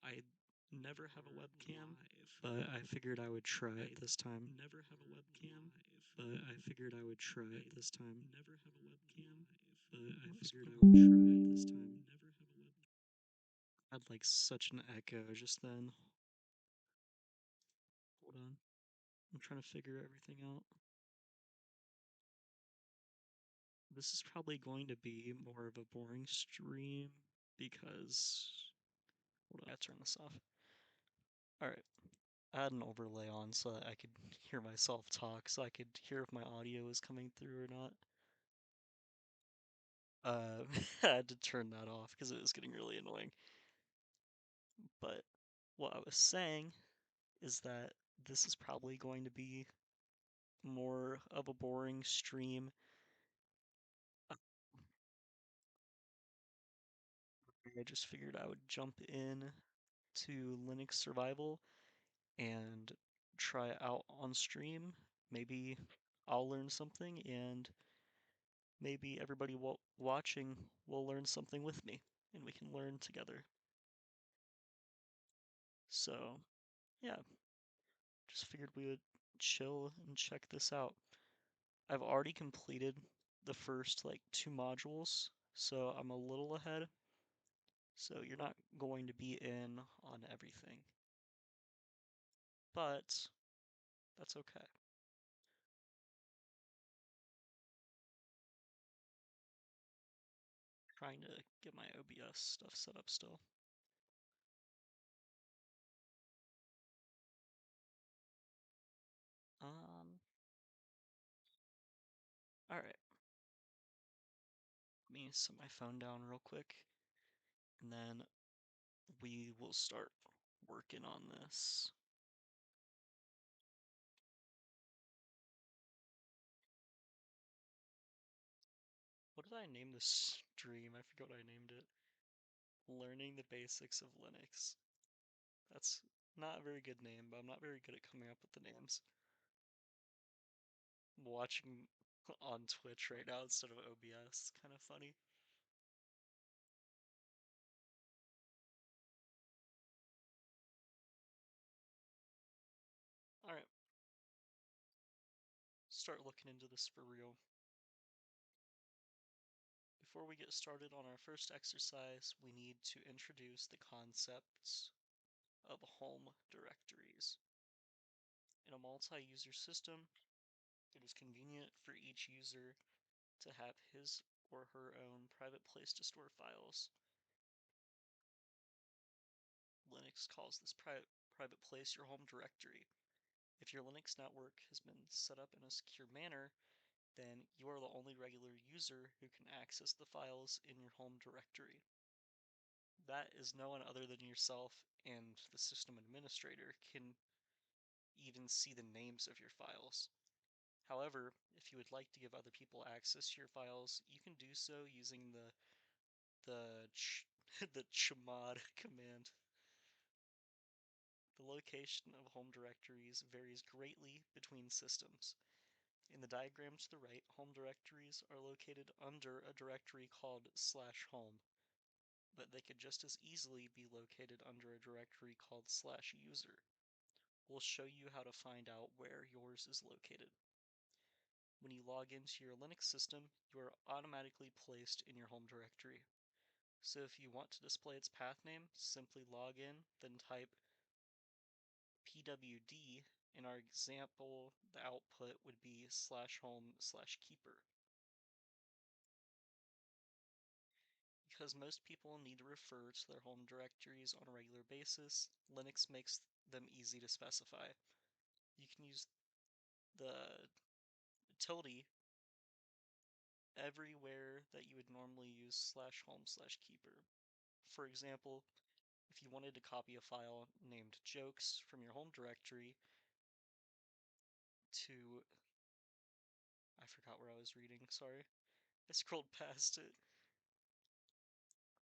I never have a webcam, but I figured I would try it this time. Never have a webcam, but I figured I would try it this time. Never have a webcam, but I figured I would try it this time. Never have a webcam. I had like such an echo just then. Hold on. I'm trying to figure everything out. This is probably going to be more of a boring stream because. Hold on, I gotta turn this off. Alright. I had an overlay on so that I could hear myself talk, so I could hear if my audio was coming through or not. I had to turn that off because it was getting really annoying. But what I was saying is that this is probably going to be more of a boring stream. I just figured I would jump in to Linux Survival and try it out on stream. Maybe I'll learn something, and maybe everybody watching will learn something with me, and we can learn together. So, yeah, just figured we would chill and check this out. I've already completed the first like 2 modules, so I'm a little ahead. So you're not going to be in on everything. But that's okay. Trying to get my OBS stuff set up still. Alright. Let me set my phone down real quick, and then we will start working on this. What did I name this stream? I forgot what I named it. Learning the Basics of Linux. That's not a very good name, but I'm not very good at coming up with the names. I'm watching on Twitch right now instead of OBS. Kind of funny. Alright. Start looking into this for real. Before we get started on our first exercise, we need to introduce the concepts of home directories. In a multi-user system, it is convenient for each user to have his or her own private place to store files. Linux calls this private place your home directory. If your Linux network has been set up in a secure manner, then you are the only regular user who can access the files in your home directory. That is no one other than yourself, and the system administrator can even see the names of your files. However, if you would like to give other people access to your files, you can do so using the chmod command. The location of home directories varies greatly between systems. In the diagram to the right, home directories are located under a directory called /home, but they could just as easily be located under a directory called /user. We'll show you how to find out where yours is located. When you log into your Linux system, you are automatically placed in your home directory. So if you want to display its path name, simply log in, then type pwd. In our example, the output would be /home/keeper. Because most people need to refer to their home directories on a regular basis, Linux makes them easy to specify. You can use the tilde everywhere that you would normally use /home/keeper. For example, if you wanted to copy a file named jokes from your home directory to... I forgot where I was reading, sorry. I scrolled past it.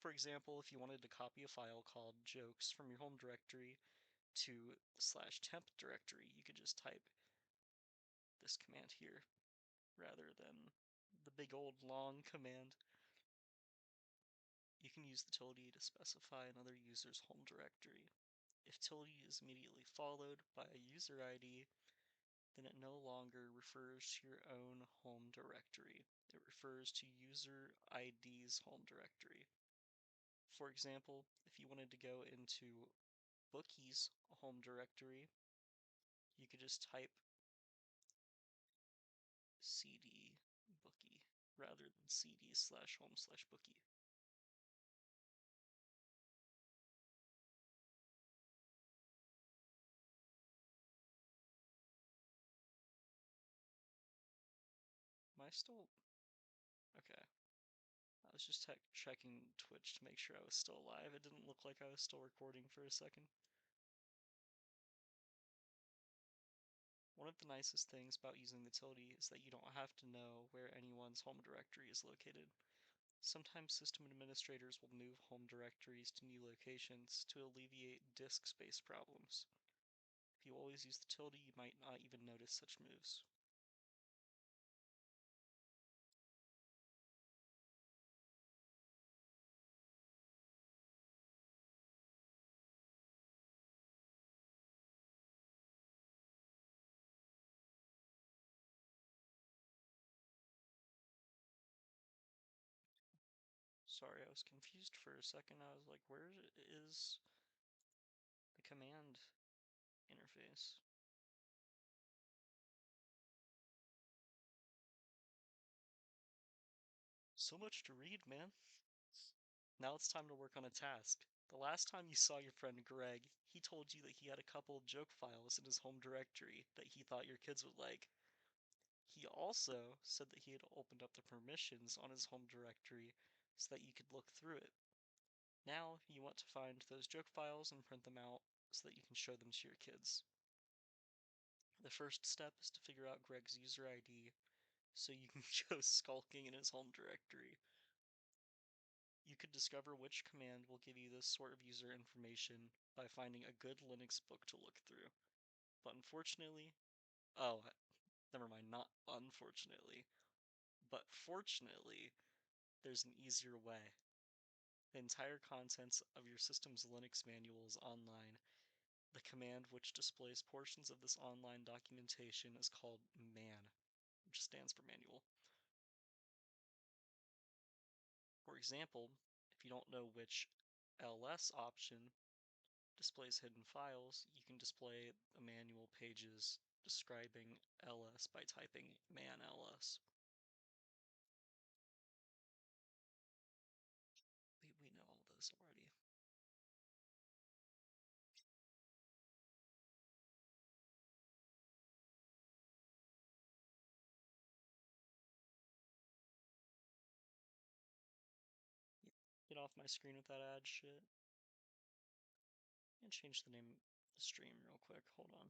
For example, if you wanted to copy a file called jokes from your home directory to /temp directory, you could just type this command here rather than the big old long command. You can use the tilde to specify another user's home directory. If tilde is immediately followed by a user ID, then it no longer refers to your own home directory. It refers to user ID's home directory. For example, if you wanted to go into Bookie's home directory, you could just type cd bookie rather than cd/home/bookie. Am I still okay? I was just checking Twitch to make sure I was still alive. It didn't look like I was still recording for a second. One of the nicest things about using the tilde is that you don't have to know where anyone's home directory is located. Sometimes system administrators will move home directories to new locations to alleviate disk space problems. If you always use the tilde, you might not even notice such moves. Sorry, I was confused for a second. I was like, where is the command interface? So much to read, man. Now it's time to work on a task. The last time you saw your friend Greg, he told you that he had a couple of joke files in his home directory that he thought your kids would like. He also said that he had opened up the permissions on his home directory so that you could look through it. Now you want to find those joke files and print them out so that you can show them to your kids. The first step is to figure out Greg's user ID so you can go skulking in his home directory. You could discover which command will give you this sort of user information by finding a good Linux book to look through. But unfortunately, oh, never mind, not unfortunately, but fortunately, there's an easier way. The entire contents of your system's Linux manual is online. The command which displays portions of this online documentation is called man, which stands for manual. For example, if you don't know which ls option displays hidden files, you can display the manual pages describing ls by typing man ls. We know all this already. Get off my screen with that ad shit. And change the name of the stream real quick. Hold on.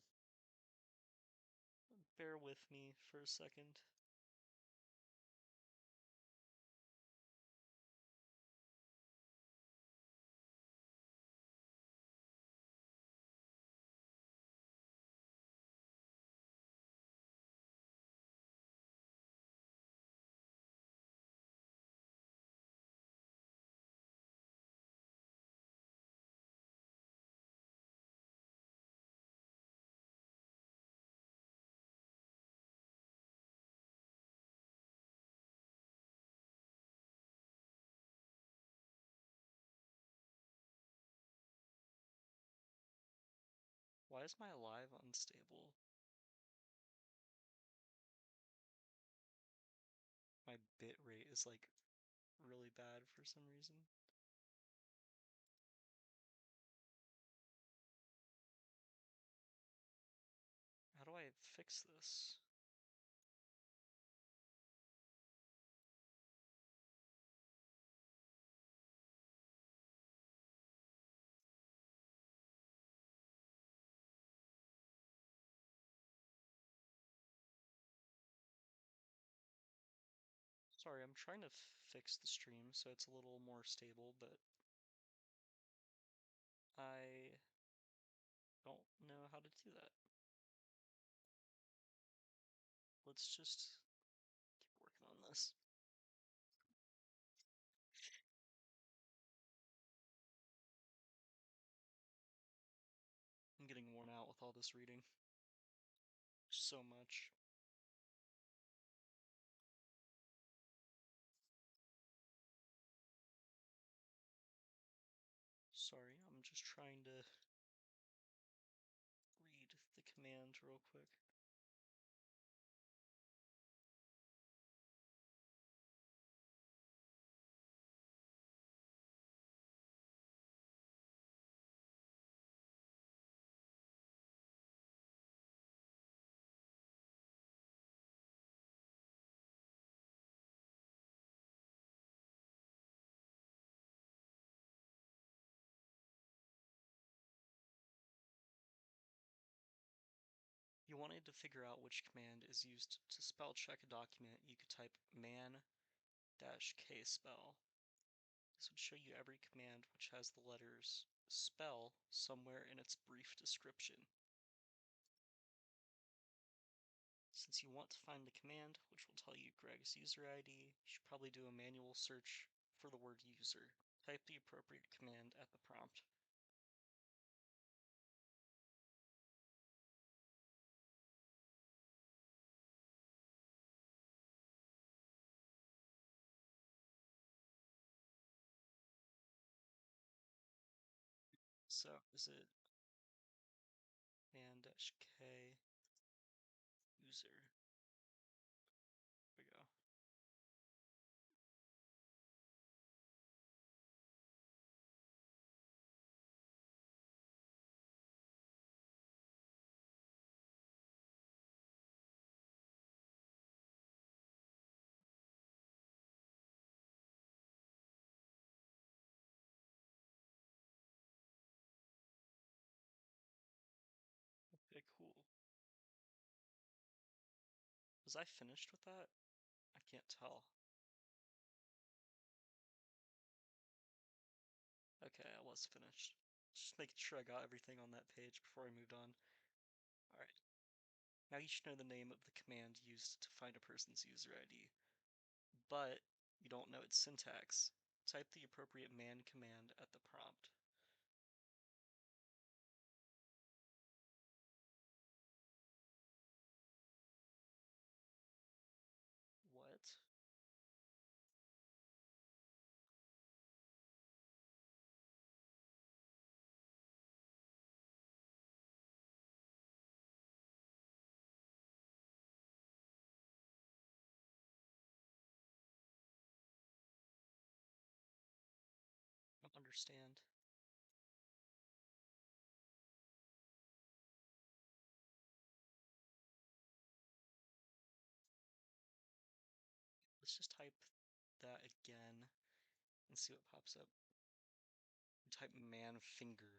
Bear with me for a second. Why is my live unstable? My bit rate is like really bad for some reason. How do I fix this? Sorry, I'm trying to fix the stream so it's a little more stable, but I don't know how to do that. Let's just keep working on this. call this reading. So much. Sorry, I'm just trying to read the command real quick. You wanted to figure out which command is used to spell check a document, you could type man-kspell. This would show you every command which has the letters spell somewhere in its brief description. Since you want to find the command, which will tell you Greg's user ID, you should probably do a manual search for the word user. Type the appropriate command at the prompt. So is it man-k user? There we go. Okay, cool. Was I finished with that? I can't tell. Okay, I was finished. Just making sure I got everything on that page before I moved on. Alright. Now you should know the name of the command used to find a person's user ID. But you don't know its syntax. Type the appropriate man command at the prompt. What? I don't understand. Let's just type that again and see what pops up. Type man finger.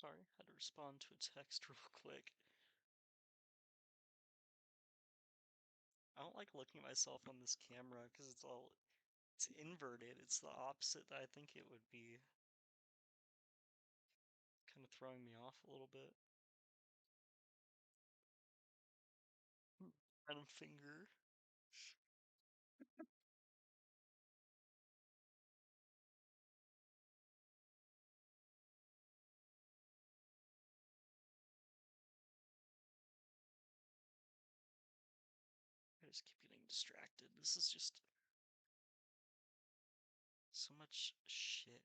Sorry, had to respond to a text real quick. I don't like looking at myself on this camera because it's inverted. It's the opposite that I think it would be. Kind of throwing me off a little bit. Random finger. I just keep getting distracted. This is just so much shit.